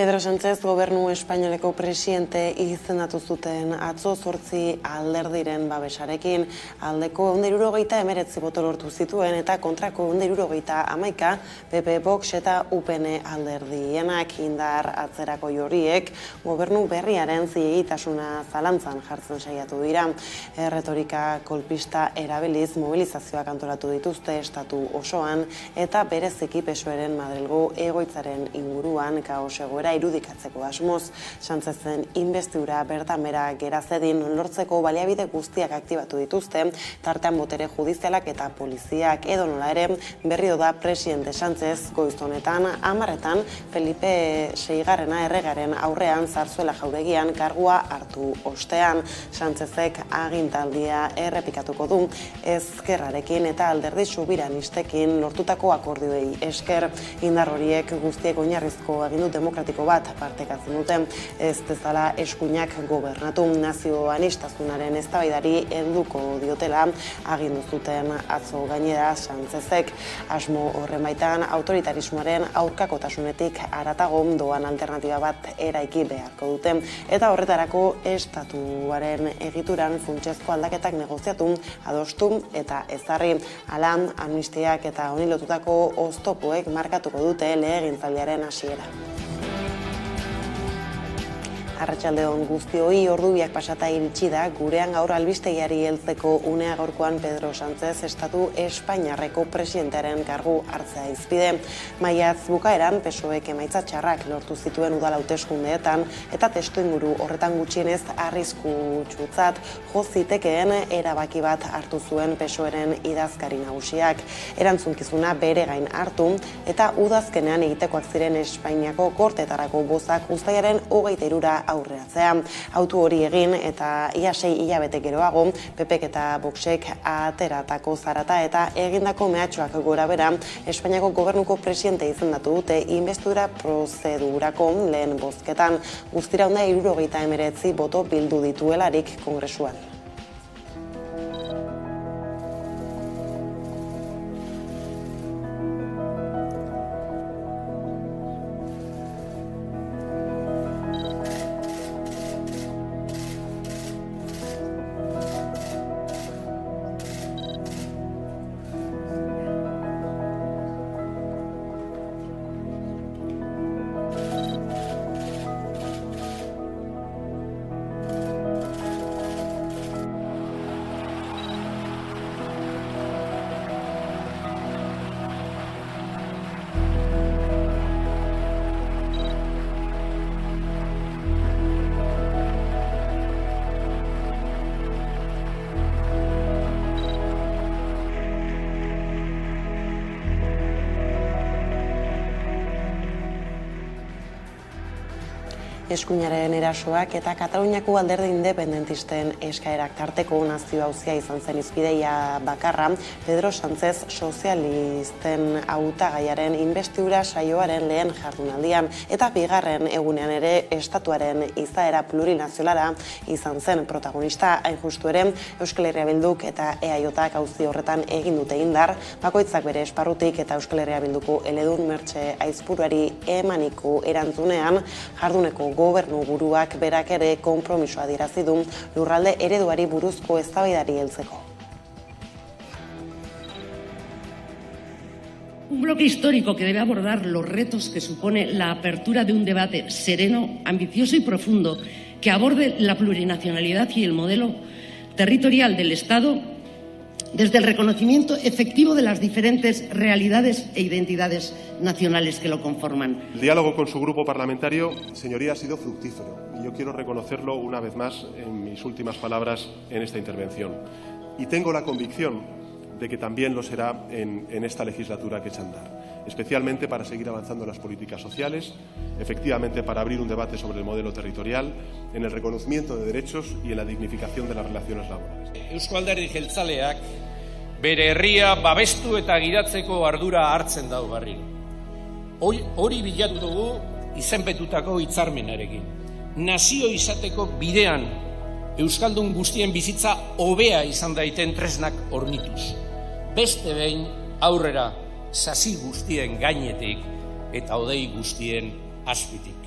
Pedro Sánchez gobernu espainoleko presidente izendatu zuten atzo 8 alderdiren babesarekin. Aldeko 179 boto lortu zituen eta kontrako 171 PP, Vox eta UPN alderdienak. Indar atzerako horiek gobernu berriaren zilegitasuna zalantzan jartzen saiatu dira. Erretorika kolpista erabiliz mobilizazioak antolatu dituzte estatu osoan eta bereziki PSOEren Madrilgo egoitzaren inguruan kaos egoera irudikatzeko asmoz. Sánchezen inbestidura bertan bera gera zedin lortzeko baliabide guztiak aktibatu dituzte, tartean botere judizialak eta poliziak. Edonola ere, berriro da presidente Sánchez goiz honetan 10etan Felipe VI erregaren aurrean Zarzuela jauregian kargua hartu ostean. Sánchezek agintaldia errepikatuko du ezkerrarekin eta alderdi subiranistekin lortutako akordioei esker. Indar horiek guztiek oinarrizko agindu demokratiko bat partekatzen dute, ez dezala eskuinak gobernatu. Nazio aniztasunaren eztabaidari helduko diotela agindu zuten atzo. Gainera, Sánchezek asmo horren baitan autoritarismoaren aurkakotasunetik haratago doan alternatiba bat eraiki beharko dute eta horretarako estatuaren egituran funtsezko aldaketak negoziatu, adostu eta ezarri. Hala, amnistiak eta honi lotutako oztopoek markatuko dute legegintzaldiaren hasiera. Arratsaldeon guztioi, ordubiak pasata iritsi da, gurean gaur albistegiari heltzeko unea gaurkoan Pedro Sánchez estatu Espainiarreko presidentearen kargu hartzea izpide. Maiatz bukaeran PSOEk emaitza txarrak lortu zituen udal hauteskundeetan eta testuinguru horretan gutxienez arriskutsutzat jo zitekeen erabaki bat hartu zuen PSOEren idazkari nagusiak. Erantzunkizuna bere gain hartu eta udazkenean egitekoak ziren Espainiako kortetarako bozak uztailaren 23 aurreratzea. Autu hori egin eta ia 6 hilabete geroago, PPk eta Voxek ateratako zarata eta egindako mehatxuak gora bera, Espainiako gobernuko presidente izendatu dute inbestidura prozedurako lehen bozketan. Guztira 179 boto bildu dituelarik kongresuan. Eskuinaren erasoak eta Kataluniako alderdi independentisten eskaerak tarteko nazio auzia izan zen izpideia bakarra Pedro Sánchez sozialisten hautagaiaren inbestidura saioaren lehen jardunaldian eta bigarren egunean ere estatuaren izaera plurinazionala izan zen protagonista. Hain justu ere Euskal Herria Bilduk eta EAJak auzi horretan egin dute indar, bakoitzak bere esparrutik eta Euskal Herria Bilduko eledun Mertxe Aizpuruari emaniko erantzunean jarduneko gobernu buruak berak ere konpromisoa adierazi du lurralde ereduari buruzko eztabaidari heltzeko. Un bloque histórico que debe abordar los retos que supone la apertura de un debate sereno, ambicioso y profundo que aborde la plurinacionalidad y el modelo territorial del Estado desde el reconocimiento efectivo de las diferentes realidades e identidades nacionales que lo conforman. El diálogo con su grupo parlamentario, señoría, ha sido fructífero y yo quiero reconocerlo una vez más en mis últimas palabras en esta intervención. Y tengo la convicción de que también lo será en esta legislatura que echa a andar, especialmente para seguir avanzando en las políticas sociales, efectivamente para abrir un debate sobre el modelo territorial, en el reconocimiento de derechos y en la dignificación de las relaciones laborales. Eusko Alderdi Jeltzaleak bere herria babestu eta gidatzeko ardura hartzen dau berriro. Hori bilatu dugu izenpetutako hitzarmenarekin. Nazio izateko bidean euskaldun guztien bizitza hobea izan daiten tresnak hornituz. Beste behin aurrera sasi guztien gainetik eta hodei guztien azpitik.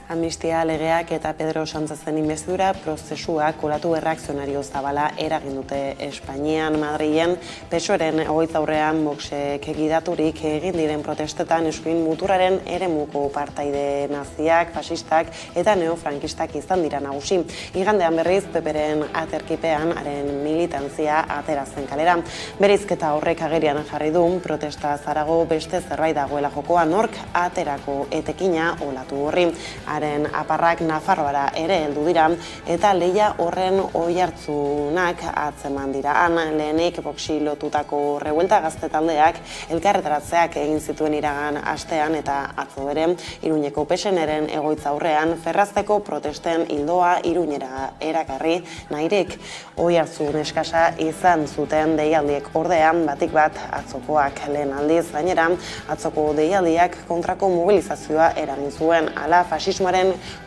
Amnistia legeak eta Pedro Sánchezen inbestidura prozesuak olatu erreakzionario zabala eragin dute Espainian, Madrilen, PSOEren egoitzaurrean Voxek gidaturik egin diren protestetan eskuin muturraren eremuko partaide naziak, fasistak eta neofrankistak izan dira nagusi. Igandean berriz PPren aterkipean haren militantzia atera zen kalera. Bereizketa horrek agerian jarri du protesta zarago beste zerbait dagoela jokoa nork aterako etekina olatu horri. Haren aparrak Nafarroara ere heldu dira eta lehia horren oihartzunak atzeman dira. Han lehenik Voxi lotutako revuelta gazte taldeak elkarretaratzeak egin zituen iragan astean eta atzo ere Iruñeko PSNren egoitza aurrean ferrazteko protesten ildoa Iruñera erakarri nahirik. Oihartzun eskasa izan zuten deialdiek ordean batik bat atzokoak lehen aldiz gainera atzoko deialdiak kontrako mobilizazioa eragin zuen ala fasismoaren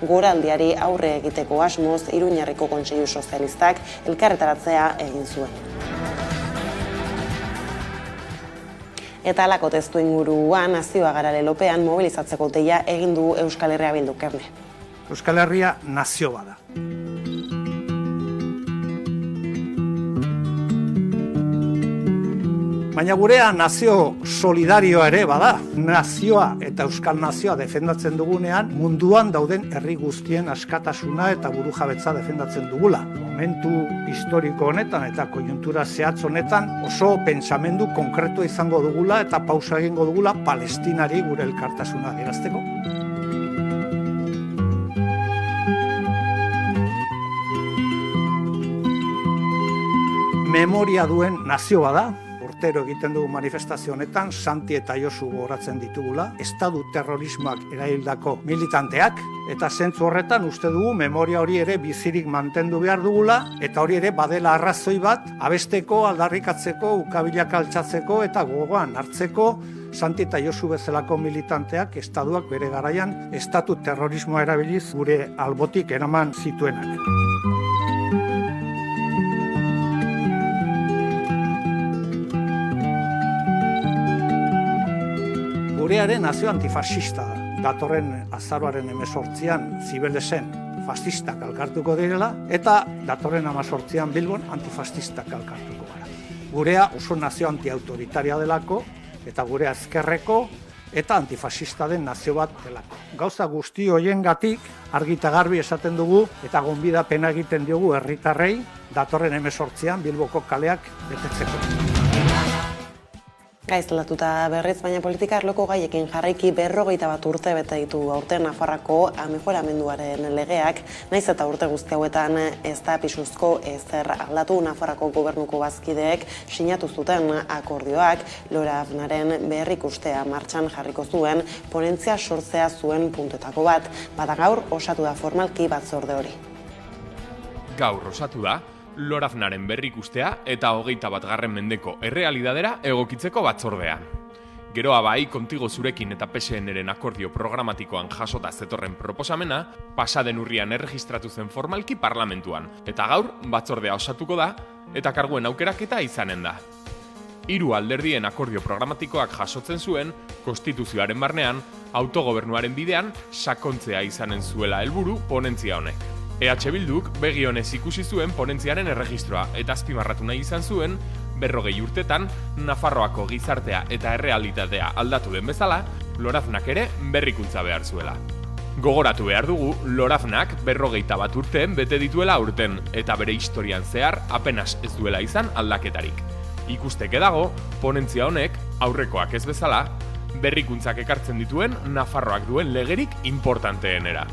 goraldiari aurre egiteko asmoz Iruñerriko Kontseilu Sozialistak elkarretaratzea egin zuen. Eta halako testu inguruan nazioa gara lelopean mobilizatzeko deia egin du Euskal Herria Bilduk. Euskal Herria nazio bada. Baina gurea nazio solidarioa ere bada. Nazioa eta euskal nazioa defendatzen dugunean munduan dauden herri guztien askatasuna eta burujabetza defendatzen dugula. Momentu historiko honetan eta koiuntura zehatz honetan oso pentsamendu konkretua izango dugula eta pausa egingo dugula Palestinari gure elkartasuna adierazteko. Memoria duen nazio bada. Urtero egiten dugu manifestazio honetan, Santi eta Josu gogoratzen ditugula, estatu terrorismoak erahildako militanteak, eta zentzu horretan uste dugu memoria hori ere bizirik mantendu behar dugula, eta hori ere badela arrazoi bat, abesteko, aldarrikatzeko, ukabilak altxatzeko eta gogoan hartzeko, Santi eta Josu bezalako militanteak estatuak bere garaian estatu terrorismoa erabiliz gure albotik eraman zituenak. Gurearen nazio antifascista da. Datorren azaroaren 18an Zibelesen fascistak elkartuko direla eta datorren 18an Bilbon antifascistak elkartuko gara. Gurea oso nazio antiautoritaria delako eta gurea ezkerreko eta antifascista den nazio bat delako. Gauza guzti hoiengatik argi eta garbi esaten dugu eta gonbidapena egiten diogu herritarrei datorren 18an Bilboko kaleak betetzeko. Gaizlatuta berriz, baina politika arloko gaiekin jarraiki 51 urte bete ditu aurten Nafarroako mejoramenduaren legeak, naiz eta urte guzti hauetan ez da pisuzko ezer aldatu. Nafarroako gobernuko bazkideek sinatu zuten akordioak Loravnaren berrikustea martxan jarriko zuen ponentzia sortzea zuen puntuetako bat, bada gaur osatu da formalki batzorde hori. Gaur osatu da Loravnaren berrikustea eta 21. mendeko errealidadera egokitzeko batzordean. Geroa bai, Kontigo Zurekin eta PSNren akordio programatikoan jasota zetorren proposamena, pasaden urrian erregistratu zen formalki parlamentuan, eta gaur batzordea osatuko da eta karguen aukeraketa izanen da. 3 alderdien akordio programatikoak jasotzen zuen, konstituzioaren barnean, autogobernuaren bidean sakontzea izanen zuela helburu ponentzia honek. EH Bilduk begionez ikusi zuen ponentziaren erregistroa eta azpimarratu nahi izan zuen 40 urtetan Nafarroako gizartea eta errealitatea aldatu den bezala, Loravnak ere berrikuntza behar zuela. Gogoratu behar dugu, Loravnak 41 urteen bete dituela aurten eta bere historian zehar apenas ez duela izan aldaketarik. Ikusteke dago, ponentzia honek, aurrekoak ez bezala, berrikuntzak ekartzen dituen Nafarroak duen legerik importanteenera.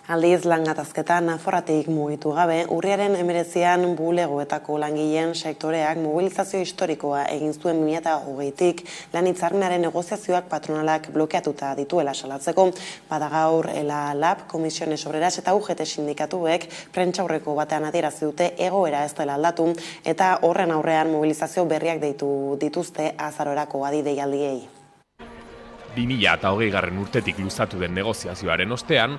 Aldiz lan gatazketa Nafarroatik mugitu gabe, urriaren 19an bulegoetako langileen sektoreak mobilizazio historikoa egin zuen 2020tik lan hitzarmenaren negoziazioak patronalak blokeatuta dituela salatzeko. Bada gaur LAB, Comisiones Obreras eta UGT sindikatuek prentsaurreko batean adierazi dute egoera ez dela aldatu eta horren aurrean mobilizazio berriak deitu dituzte azarorako adi-deialdiei. 2020 urtetik luzatu den negoziazioaren ostean,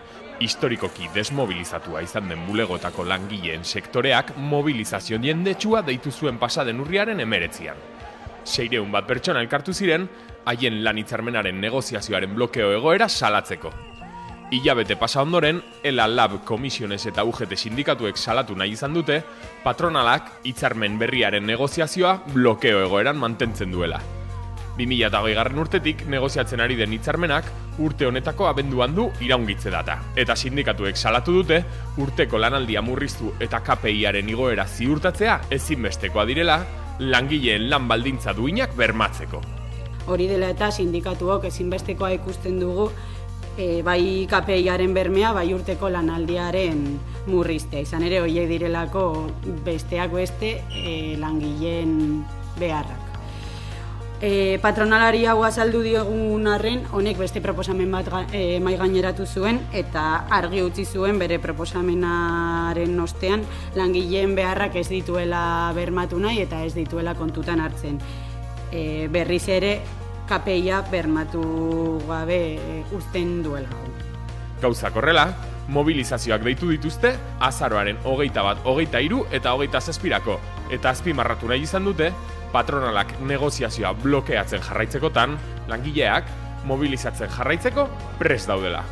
historikoki desmobilizatua izan den bulegoetako langileen sektoreak mobilizazio jendetsua deitu zuen pasaden urriaren 19an. 600 bat pertsona elkartu ziren, haien lan hitzarmenaren negoziazioaren blokeo egoera salatzeko. Hilabete pasa ondoren, ELA Lab Komisiones eta UGT sindikatuek salatu nahi izan dute, patronalak hitzarmen berriaren negoziazioa blokeo egoeran mantentzen duela. 2020 urtetik negoziatzen ari den hitzarmenak urte honetako abenduan du iraungitze data. Eta sindikatuek salatu dute, urteko lanaldia murriztu eta KPI-aren igoera ziurtatzea ezinbestekoa direla, langileen lan baldintza duinak bermatzeko. Hori dela eta sindikatuok ezinbestekoa ikusten dugu bai KPI-aren bermea, bai urteko lanaldiaren murriztea. Izan ere, horiek direlako besteak beste langileen beharrak. Patronalari hau azaldu diogun arren, honek beste proposamen bat mahai gaineratu zuen eta argi utzi zuen bere proposamenaren ostean langileen beharrak ez dituela bermatu nahi eta ez dituela kontutan hartzen. Berriz ere, KPI-a bermatu gabe uzten duela. Gauzak horrela, mobilizazioak deitu dituzte azaroaren 21, 23 eta 27-rako, eta azpimarratu nahi izan dute, patronalak negoziazioa blokeatzen jarraitzekotan, langileak mobilizatzen jarraitzeko prest daudela.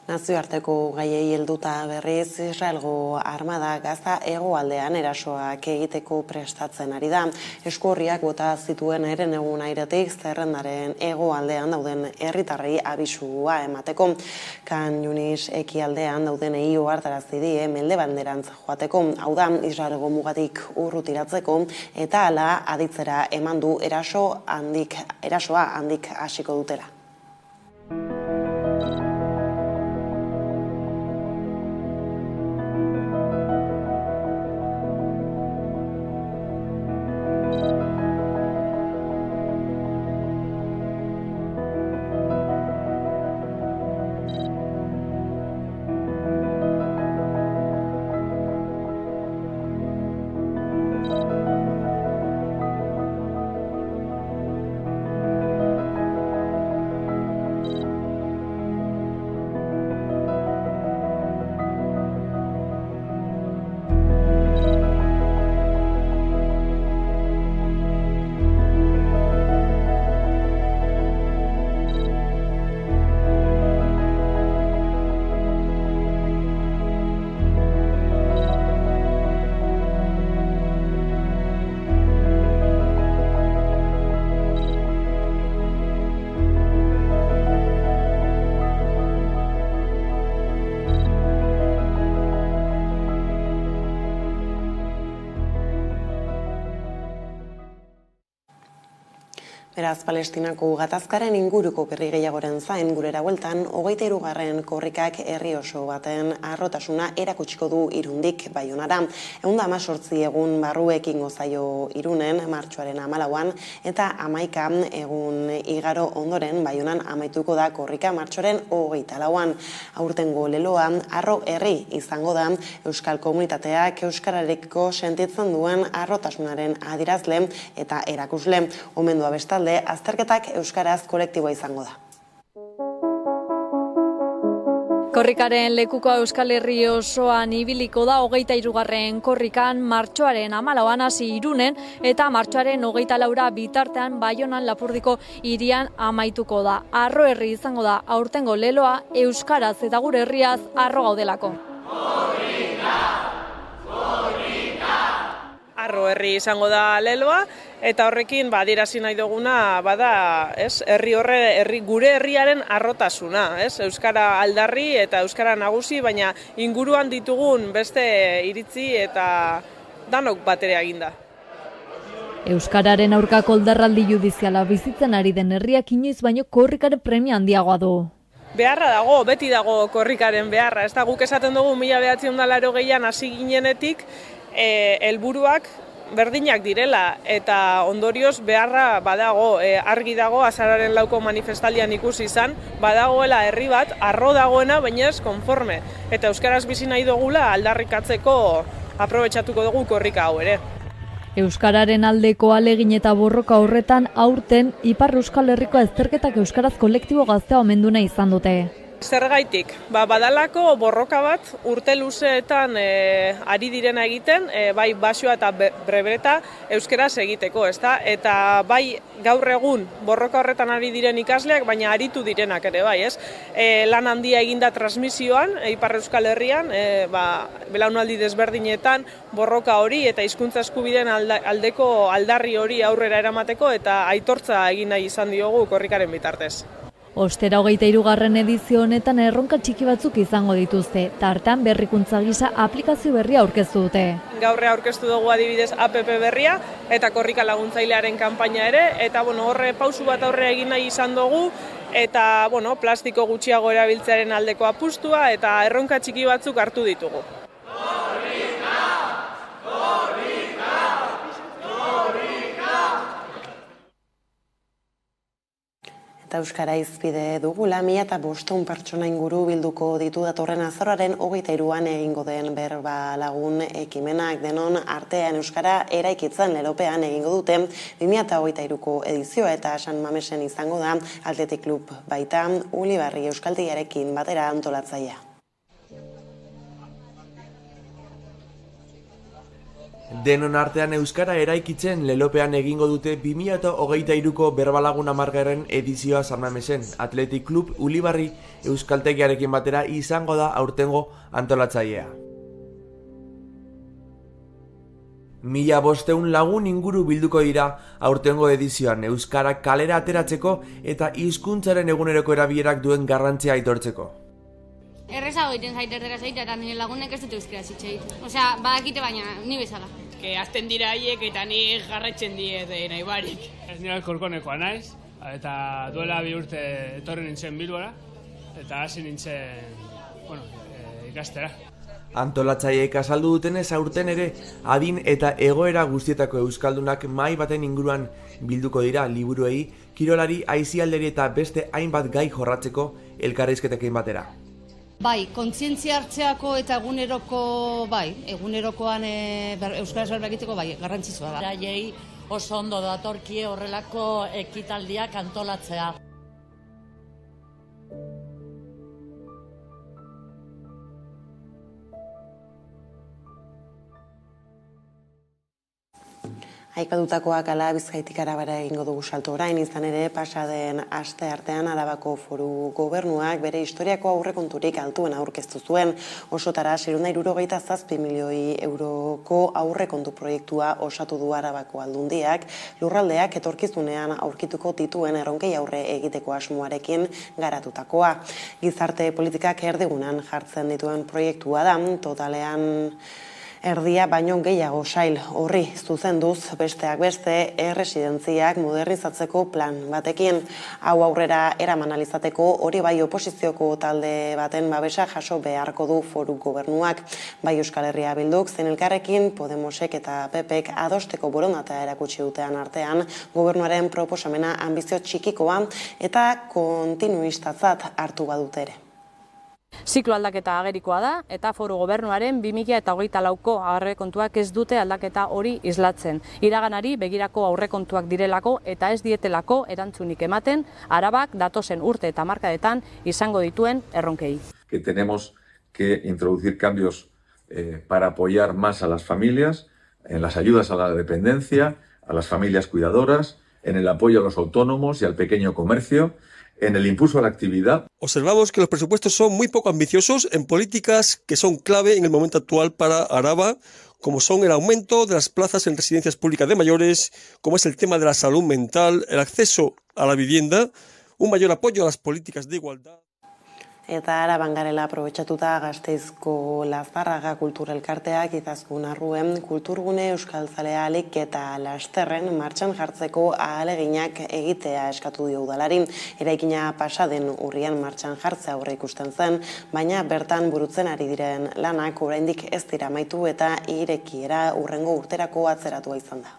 Nazioarteko gaiei helduta berriz, Israelgo armada Gaza hegoaldean erasoak egiteko prestatzen ari da. Eskuorriak bota zituen herenegun airetik zerrendaren hegoaldean dauden herritarrei abisua emateko. Khan Yunis ekialdean daudenei ohartarazi die mendebalderantz joateko. Hau da, Israelgo mugatik urrutiratzeko eta hala aditzera eman du erasoa handik hasiko dutela. Beraz, Palestinako gatazkaren inguruko berri gehiagoren zain gurera bueltan, 23. korrikak herri oso baten harrotasuna erakutsiko du Irundik Baionara. 118 egun barruekin gozaio Irunen, martxoaren 14an, eta 11 egun igaro ondoren Baionan amaituko da korrika martxoaren 24an. Aurtengo leloa, harro herri izango da, euskal komunitateak euskararekiko sentitzen duen harrotasunaren adirazle eta erakusle. Omendua bestalde, azterketak euskaraz kolektiboa izango da. Korrikaren lekuko Euskal Herri osoan ibiliko da 23. korrikan martxoaren 14an hasi Irunen eta martxoaren 24 bitartean Baionan Lapurdiko hirian amaituko da. Harro herri izango da aurtengo leloa euskaraz eta gure herriaz harro gaudelako. Harro herri izango da leloa eta horrekin adierazi nahi duguna bada, gure herriaren harrotasuna, euskara aldarri eta euskara nagusi, baina inguruan ditugun beste iritzi eta danok batera eginda. Euskararen aurkako oldarraldi judiziala bizitzen ari den herriak inoiz baino korrikaren premia handiagoa du. Beharra dago, beti dago korrikaren beharra. Ez da guk esaten dugu 1980 hasi ginenetik, helburuak berdinak direla eta ondorioz beharra badago, argi dago azararen 4ko manifestaldian ikusi izan, badagoela herri bat, harro dagoena, baina ez konforme. Eta euskaraz bizi nahi dugula aldarrikatzeko aprobetxatuko dugu korrika hau ere. Euskararen aldeko ahalegin eta borroka horretan aurten Ipar Euskal Herriko azterketak euskaraz kolektibo gaztea omendu nahi izan dute. Zergaitik, badalako borroka bat urte luzeetan ari direna egiten, bai baxua eta brebreta euskeraz egiteko, ezta? Eta bai gaur egun borroka horretan ari diren ikasleak, baina aritu direnak ere bai, ez? Lan handia eginda transmisioan, Ipar Euskal Herrian, belaunaldi desberdinetan borroka hori eta hizkuntza eskubideen aldeko aldarri hori aurrera eramateko eta aitortza egin nahi izan diogu korrikaren bitartez. Ostera 23. edizio honetan erronka txiki batzuk izango dituzte, tartean berrikuntza gisa aplikazio berria aurkeztu dute. Gaur aurkeztu dugu adibidez APP berria eta korrika laguntzailearen kanpaina ere, eta horre pausu bat aurre egin nahi izan dugu, eta plastiko gutxiago erabiltzearen aldeko apustua eta erronka txiki batzuk hartu ditugu. Eta Euskara Hizpide dugula 1500 pertsona inguru bilduko ditu datorren azaroaren 23an egingo den berba lagun ekimenak. Denon artean Euskara eraikitzen lelopean egingo dute 2023ko edizioa eta San Mamesen izango da Athletic Club baita Ulibarri Euskaltegiarekin batera antolatzailea. Denon artean Euskara eraikitzen lelopean egingo dute 2023ko berbalagun 10. edizioa San Mamesen. Athletic Club Ulibarri Euskaltegiarekin batera izango da aurtengo antolatzailea. 1500 lagun inguru bilduko dira aurtengo edizioan Euskara kalera ateratzeko eta hizkuntzaren eguneroko erabilerak duen garrantzia aitortzeko. Errezago egiten zait erdera zait, eta nire lagunek ez dut euskera zitxeit. Osea, badakite baina, ni bezala. Azten dira haiek eta ni jarraitzen diet nahi barik. Ez nire Alkorkonekoa naiz, eta duela 2 urte etorri nintzen Bilbora, eta hasi nintzen, ikastera. Antolatzaileek azaldu dutenez aurten ere adin eta egoera guztietako euskaldunak mahai baten inguruan bilduko dira liburuei, kirolari, aisialderi eta beste hainbat gai jorratzeko elkarrizketekin batera. Bai, kontzientzia hartzeako eta egunerokoan euskaraz berba egiteko garrantzitsua da. Beraiei oso ondo datorkie horrelako ekitaldiak antolatzea. Aipatutakoak ala Bizkaitik Arabara egingo dugu salto orain, izan ere pasaden aste artean Arabako Foru Gobernuak bere historiako aurrekonturik altuena aurkeztu zuen. Osotara 667 milioi euroko aurrekontu proiektua osatu du Arabako Aldundiak, lurraldeak etorkizunean aurkituko dituen erronkei aurre egiteko asmoarekin garatutakoa. Gizarte politikak erdigunan jartzen dituen proiektua da, totalean erdia baino gehiago sail horri zuzenduz besteak beste erresidentziak modernizatzeko plan batekin. Hau aurrera eraman alizateko hori bai oposizioko talde baten babesa jaso beharko du Foru Gobernuak. Bai Euskal Herria Bilduk zein Elkarrekin Podemosek eta PPek adosteko borondatea erakutsi dutean artean gobernuaren proposamena anbizio txikikoa eta kontinuistatzat hartu badute ere. Ziklo aldaketa agerikoa da eta Foru Gobernuaren 2024ko aurrekontuak ez dute aldaketa hori islatzen. Iraganari begirako aurrekontuak direlako eta ez dietelako erantzunik ematen Arabak datozen urte eta hamarkadetan izango dituen erronkei. Que tenemos que introducir cambios para apoyar más a las familias, en las ayudas a la dependencia, a las familias cuidadoras, en el apoyo a los autónomos y al pequeño comercio, en el impulso a la actividad. Observamos que los presupuestos son muy poco ambiciosos en políticas que son clave en el momento actual para Araba, como son el aumento de las plazas en residencias públicas de mayores, como es el tema de la salud mental, el acceso a la vivienda, un mayor apoyo a las políticas de igualdad. Eta Araban garela aprobetxatuta Gasteizko Lazarraga Kulturelkarteak Izaskun Arruen kulturgune euskaltzalea alik eta lasterren martxan jartzeko ahaleginak egitea eskatu dio udalari. Eraikina pasaden urrian martxan jartzea aurre ikusten zen, baina bertan burutzen ari diren lanak oraindik ez dira amaitu eta irekiera hurrengo urterako atzeratua izan da.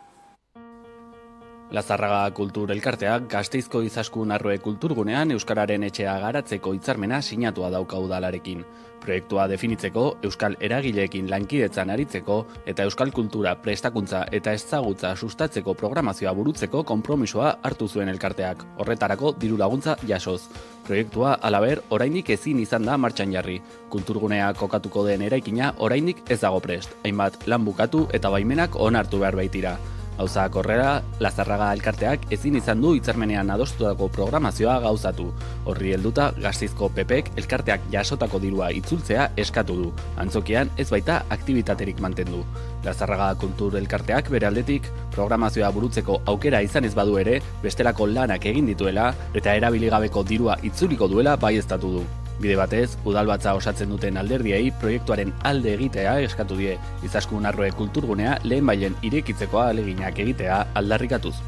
Lazarraga Kultur Elkarteak Gasteizko Izaskun Arroe Kulturgunean Euskararen etxea garatzeko hitzarmena sinatua dauka udalarekin. Proiektua definitzeko, euskal eragileekin lankidetzan aritzeko eta euskal kultura, prestakuntza eta ezagutza sustatzeko programazioa burutzeko konpromisoa hartu zuen elkarteak. Horretarako diru laguntza jasoz. Proiektua halaber oraindik ezin izan da martxan jarri. Kulturgunea kokatuko den eraikina oraindik ez dago prest. Hainbat lan bukatu eta baimenak onartu behar baitira. Gauzak horrela, Lazarraga Elkarteak ezin izan du hitzarmenean adostutako programazioa gauzatu. Horri helduta, Gasteizko PPek elkarteak jasotako dirua itzultzea eskatu du. Antzokian ez baita aktibitaterik mantendu. Lazarraga Kultur Elkarteak bere aldetik programazioa burutzeko aukera izan ez badu ere, bestelako lanak egin dituela eta erabiligabeko dirua itzuliko duela baieztatu du. Bide batez, udalbatza osatzen duten alderdiei proiektuaren alde egitea eskatu die, Izaskun Arroe Kulturgunea lehenbaien irekitzeko ahaleginak egitea aldarrikatuz.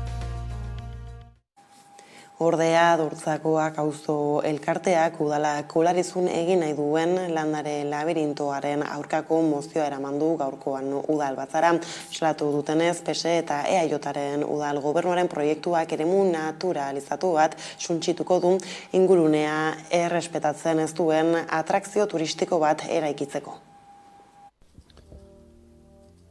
Ordea, Dortzakoak auzo elkarteak udala kolarizun egin nahi duen landare labirintoaren aurkako mozioa eraman du gaurkoan udalbatzara. Salatu dutenez, PSE eta EAJaren udal gobernuaren proiektuak eremu naturalizatu bat suntsituko du ingurunea errespetatzen ez duen atrakzio turistiko bat eraikitzeko.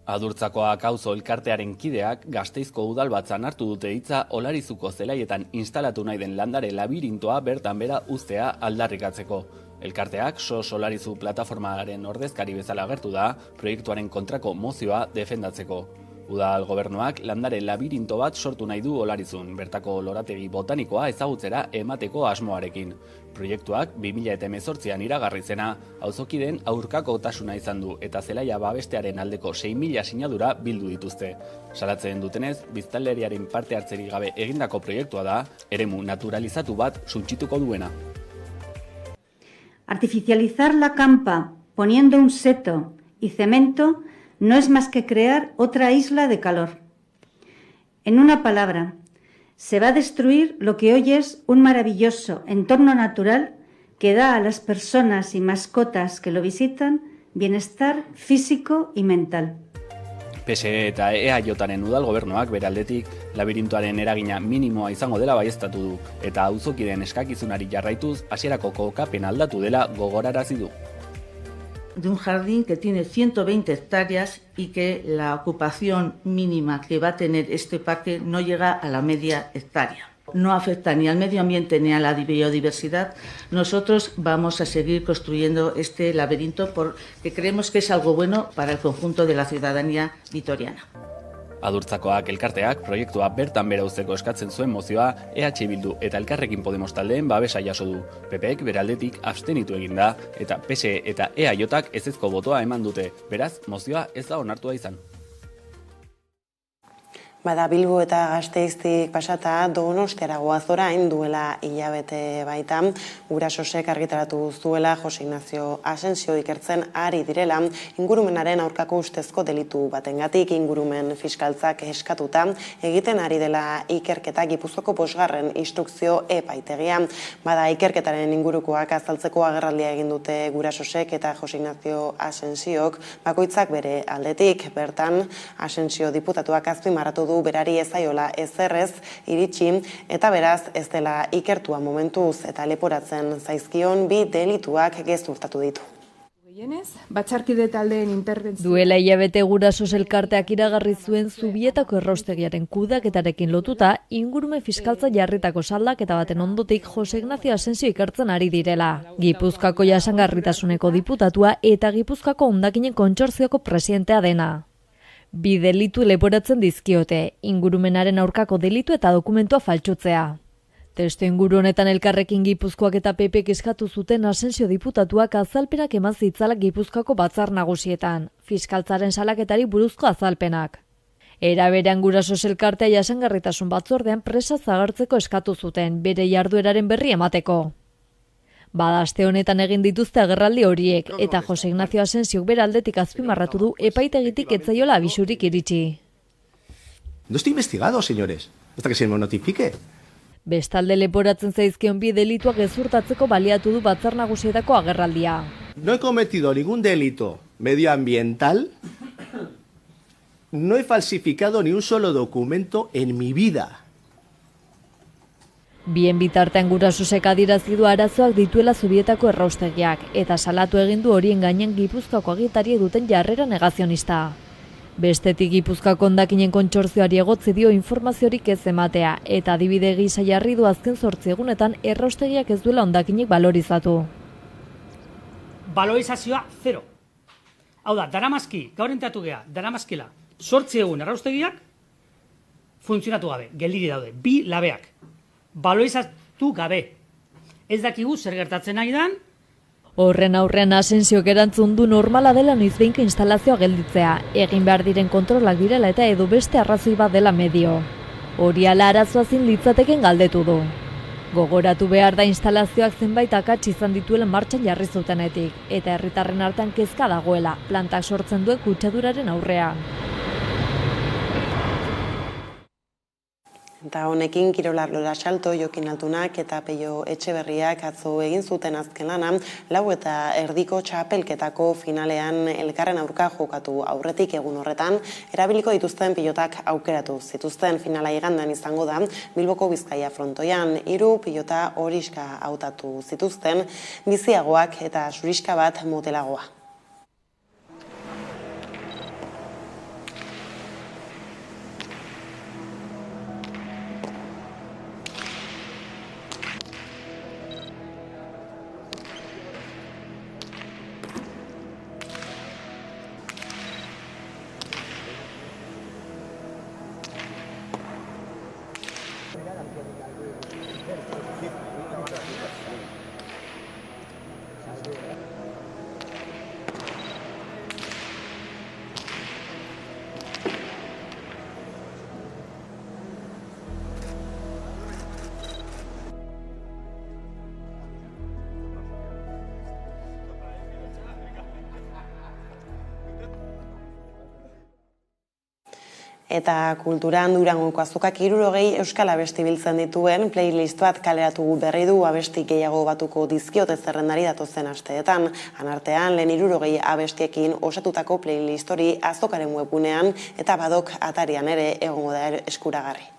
Adurtzakoak auzo elkartearen kideak Gasteizko udalbatzan hartu dute hitza Olarizuko zelaietan instalatu nahi den landare labirintoa bertan bera uztea aldarrikatzeko. Elkarteak SOS Olarizu plataformaren ordezkari bezala agertu da proiektuaren kontrako mozioa defendatzeko. Udal gobernuak landare labirinto bat sortu nahi du Olarizun, bertako lorategi botanikoa ezagutzera emateko asmoarekin. Proiektuak 2018an iragarri zena, auzokideen aurkakotasuna izan du eta zelaia babestearen aldeko 6.000 sinadura bildu dituzte. Salatzen dutenez, biztanleriaren parte hartzerik gabe egindako proiektua da, eremu naturalizatu bat suntsituko duena. Artificializar la campa poniendo un seto y cemento no es más que crear otra isla de calor. En una palabra, se va a destruir lo que hoy es un maravilloso entorno natural que da a las personas y mascotas que lo visitan bienestar físico y mental. PSE eta EAJaren udal gobernuak bere aldetik labirintoaren eragina minimoa izango dela baieztatu du eta auzokideen eskakizunari jarraituz hasierako kokapena aldatu dela gogorarazi du. De un jardín que tiene 120 hectáreas y que la ocupación mínima que va a tener este parque no llega a la media hectárea. No afecta ni al medio ambiente ni a la biodiversidad. Nosotros vamos a seguir construyendo este laberinto porque creemos que es algo bueno para el conjunto de la ciudadanía vitoriana. Adurtzakoak elkarteak proiektua bertan bera uzteko eskatzen zuen mozioa EH Bildu eta Elkarrekin Podemos taldeen babesa jaso du. PPek bere aldetik abstenitu egin da eta PSE eta EAJak ezezko botoa eman dute. Beraz, mozioa ez da onartua izan. Bada Bilbo eta Gasteiztik pasata Donostiara goaz orain duela hilabete baita. Gurasosek argitaratu zuela Jose Ignacio Asensio ikertzen ari direla ingurumenaren aurkako ustezko delitu batengatik ingurumen fiskaltzak eskatuta egiten ari dela ikerketa Gipuzkoako 5. instrukzio epaitegia. Bada ikerketaren ingurukoak azaltzeko agerraldia egin dute Gurasosek eta Jose Ignacio Asensiok bakoitzak bere aldetik. Bertan Asensio diputatuak azpimarratu du berari ezaiola ezerrez iritsi eta beraz ez dela ikertua momentuz eta leporatzen zaizkion 2 delituak gezurtatu ditu. Batzarkide taldeen interbentzio. Duela hilabete Gurasos elkarteak iragarri zuen Zubietako erraustegiaren kudaketarekin lotuta ingurumen fiskaltza jarritako saldaketa baten ondotik Jose Ignacio Asensio ikertzen ari direla. Gipuzkoako jasangarritasuneko diputatua eta Gipuzkoako hondakinen kontsortzioko presidentea dena. 2 delitu leporatzen dizkiote, ingurumenaren aurkako delitu eta dokumentua faltsutzea. Testu inguru honetan Elkarrekin Gipuzkoak eta PPek eskatu zuten Asensio diputatuak azalpenak eman zitzalak Gipuzkoako batzar nagusietan, fiskaltzaren salaketari buruzko azalpenak. Era berean Gurasos elkartea jasangarritasun batzordean presa zagartzeko eskatu zuten, bere jardueraren berri emateko. Bada aste honetan egin dituzte agerraldi horiek eta Jose Ignacio Asensiok bere aldetik azpimarratu du epaitegitik ez zaiola abisurik iritsi. No estoy investigado, señores, hasta que se me notifique. Bestalde leporatzen zaizkion 2 delituak gezurtatzeko baliatu du batzar nagusietako agerraldia. No he cometido ningún delito medioambiental No he falsificado ni un solo documento en mi vida. Bien bitartean Gurasosek adierazi du arazoak dituela Zubietako erraustegiak eta salatu egin du horien gainen Gipuzkoako agintariek duten jarrera negazionista. Bestetik Gipuzkoako hondakinen kontsortzioari egotzi dio informaziorik ez ematea eta adibide gisa jarri du azken 8 egunetan erraustegiak ez duela hondakinik balorizatu. Balorizazioa 0. Hau da, daramazki, gaur enteatu geha, daramazkila, 8 egun erraustegiak funtzionatu gabe, geldiri daude, 2 labeak. Balorizatu gabe. Ez dakigu zer gertatzen nahi dan. Horren aurrean Asensiok erantzun du normala dela noizbehinka instalazioa gelditzea, egin behar diren kontrolak direla eta edo beste arrazoi bat dela medio. Hori ala arazoa zin litzateken galdetu du. Gogoratu behar da instalazioak zenbait akats izan dituela martxan jarri zutenetik, eta herritarren artean kezka dagoela, plantak sortzen duen kutsaduraren aurrean. Eta honekin Kirolar Lola Salto, Jokin Altunak eta Peio Etxeberriak atzo egin zuten azken lana, 4:30 txapelketako finalean elkarren aurka jokatu aurretik egun horretan, erabiliko dituzten pilotak aukeratu zituzten. Finala igandean izango da, Bilboko Bizkaia frontoian 3 pilota horiska hautatu zituzten, biziagoak eta zuriska bat motelagoa. Eta kulturan Durangoko Azokak 60 euskal abesti biltzen dituen playlist bat kaleratu berri du. Abesti gehiago batuko dizkiote zerrendari datozen asteetan. Anartean, lehen 60 abestiekin osatutako playlist hori Azokaren webgunean eta Badok atarian ere egongo da eskuragarri.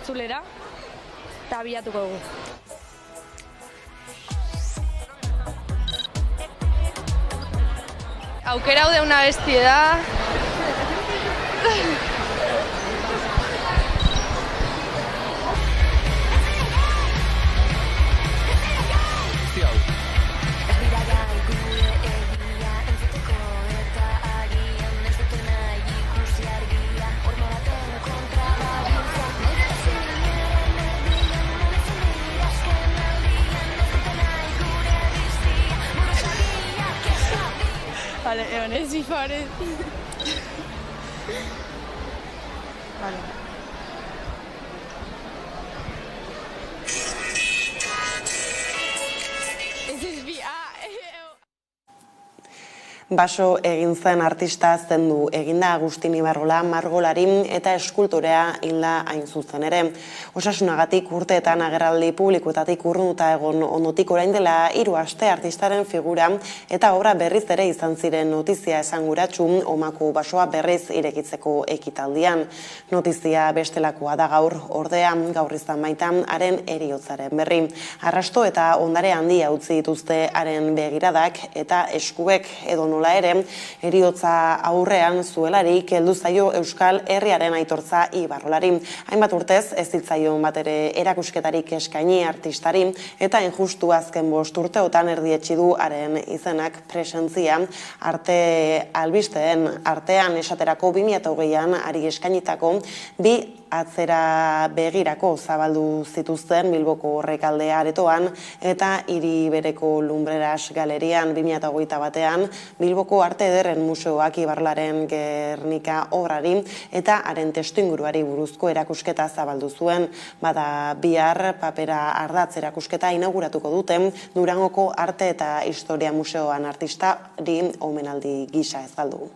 Zulera, eta abiatuko dugu. Aukera hau de una bestie da. Vale, egonez ifare. Vale. Baso egin zen artista zendu eginda Agustin Ibarrola margolarin eta eskultorea hilda hain zuzen ere. Osasunagatik urteetan agerraldi publikoetatik urrunuta egon ondotik orain dela 3 aste artistaren figura eta obra berriz ere izan ziren notizia esanguratsu Omako basoa berriz irekitzeko ekitaldian. Notizia bestelakoa da gaur, ordea gaur izan baitan haren heriotzaren berri. Arrasto eta ondare handia utzi dituzte haren begiradak eta eskuek edo nola ere, heriotza aurrean zuelarik heldu zaio Euskal Herriaren aitortza Ibarrolari. Hainbat urtez ez zitzaion bat ere erakusketarik eskaini artistari eta injustu azken 5 urteotan erdietsi du haren izenak presentzia arte albisteen artean esaterako 2020an ari eskainitako 2 atzera begirako zabaldu zituzten Bilboko Horrekalde aretoan eta hiri bereko Lumbreras galerian 2021 batean Bilboko Arte Ederren Museoak Ibarlaren Gernika obrari eta haren testuinguruari buruzko erakusketa zabaldu zuen. Bada bihar papera ardatz erakusketa inauguratuko duten Durangoko Arte eta Historia Museoan artistari omenaldi gisa ezaldu.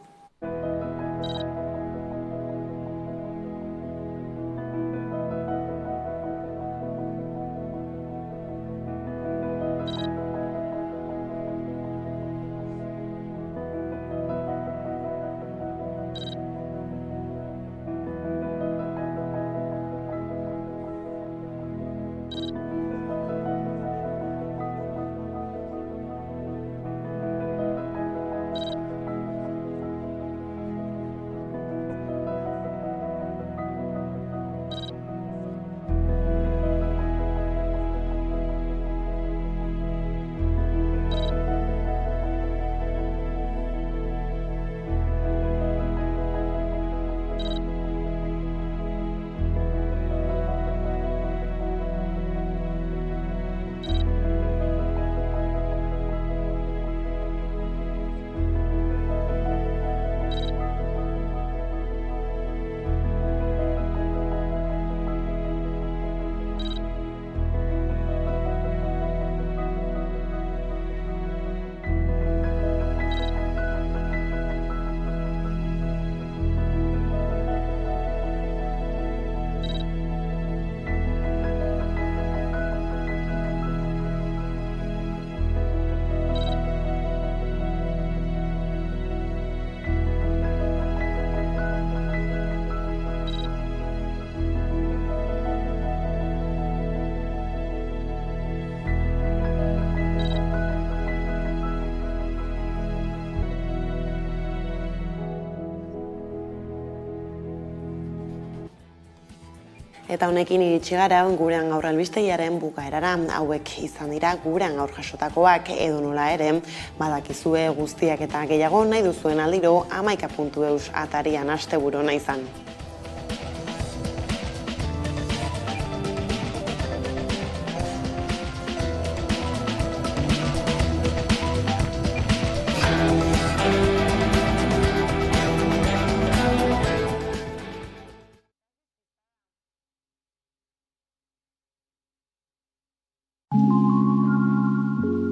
Eta honekin iritsi gara gurean gaur albistegiaren bukaerara. Hauek izan dira gurean gaur jasotakoak, edo nola ere, badakizue guztiak eta gehiago nahi duzuen aldiro 11.eus atarian asteburu nahi izan.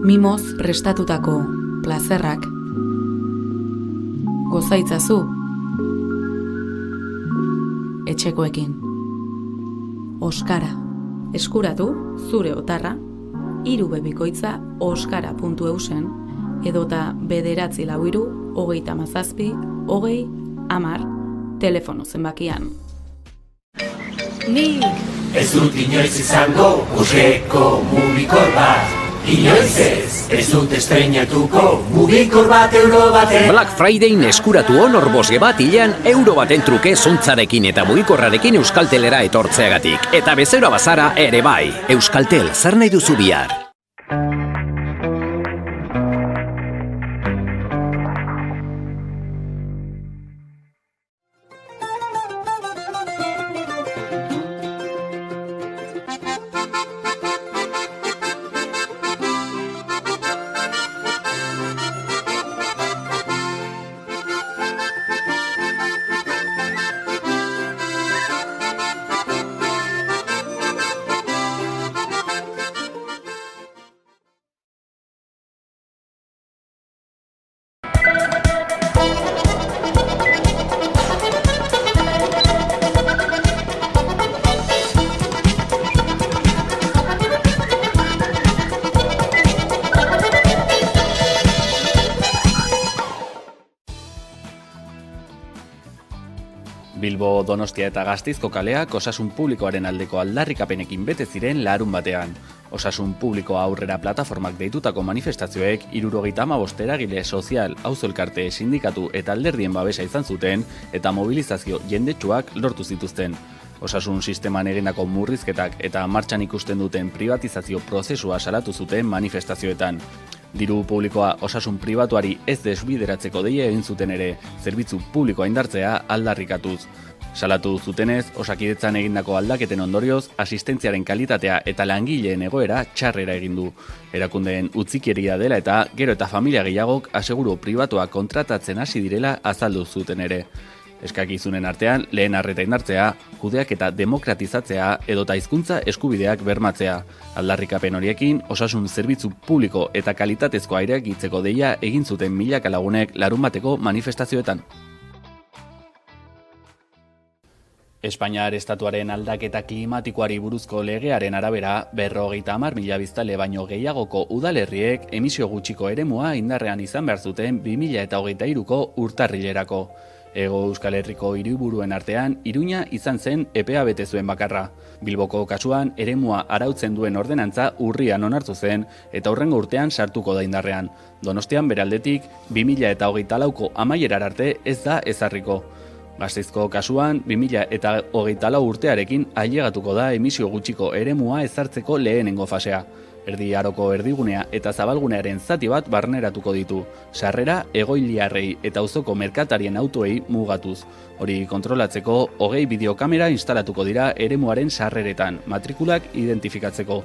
Mimoz prestatutako plazerrak gozaitzazu etxekoekin. Oskara, eskuratu zure otarra, 3 bikoitza oskara.eusen edota 943 37 20 10 telefono zenbakian. Nik ez dut inoiz izango urreko mugikor bat. Inoiz ez dut estreinatuko mugikor bat euro baten. Black Fridayn eskuratu honor bosge bat hilean euro baten truke zuntzarekin eta mugikorrarekin Euskaltelera etortzeagatik. Eta bezeroa bazara ere bai. Euskaltel, zer nahi duzu bihar? Bilbo, Donostia eta Gasteizko kaleak osasun publikoaren aldeko aldarrikapenekin bete ziren larun batean. Osasun publikoa aurrera plataformak deitutako manifestazioek 75 eragile sozial, auzo elkarte, sindikatu eta alderdien babesa izan zuten eta mobilizazio jendetsuak lortu zituzten. Osasun sisteman egindako murrizketak eta martxan ikusten duten privatizazio prozesua salatu zuten manifestazioetan. Diru publikoa osasun pribatuari ez desbideratzeko deia egin zuten ere, zerbitzu publikoa indartzea aldarrikatuz. Salatu zutenez, Osakidetzan egindako aldaketen ondorioz, asistentziaren kalitatea eta langileen egoera txarrera egin du. Erakundeen utzikeria dela eta gero eta familia gehiagok aseguru pribatua kontratatzen hasi direla azaldu zuten ere. Eskakizunen artean, lehen arreta indartzea, kudeaketa demokratizatzea edota hizkuntza eskubideak bermatzea. Aldarrikapen horiekin, osasun zerbitzu publiko eta kalitatezko aireak itzeko deia egin zuten milaka lagunek larunbateko manifestazioetan. Espainiar estatuaren aldaketa klimatikoari buruzko legearen arabera, 50.000 biztanle baino gehiagoko udalerriek emisio gutxiko eremua indarrean izan behar zuten 2023ko urtarrilerako. Hego Euskal Herriko hiriburuen artean, Iruña izan zen epea bete zuen bakarra. Bilboko kasuan, eremua arautzen duen ordenantza urrian onartu zen eta hurrengo urtean sartuko da indarrean. Donostian beraldetik, 2024ko amaierar arte ez da ezarriko. Gasteizko kasuan, 2024 urtearekin ailegatuko da emisio gutxiko eremua ezartzeko lehenengo fasea. Erdi Aroko erdigunea eta zabalgunearen zati bat barneratuko ditu. Sarrera egoiliarrei eta auzoko merkatarien autoei mugatuz. Hori kontrolatzeko 20 bideokamera instalatuko dira eremuaren sarreretan, matrikulak identifikatzeko.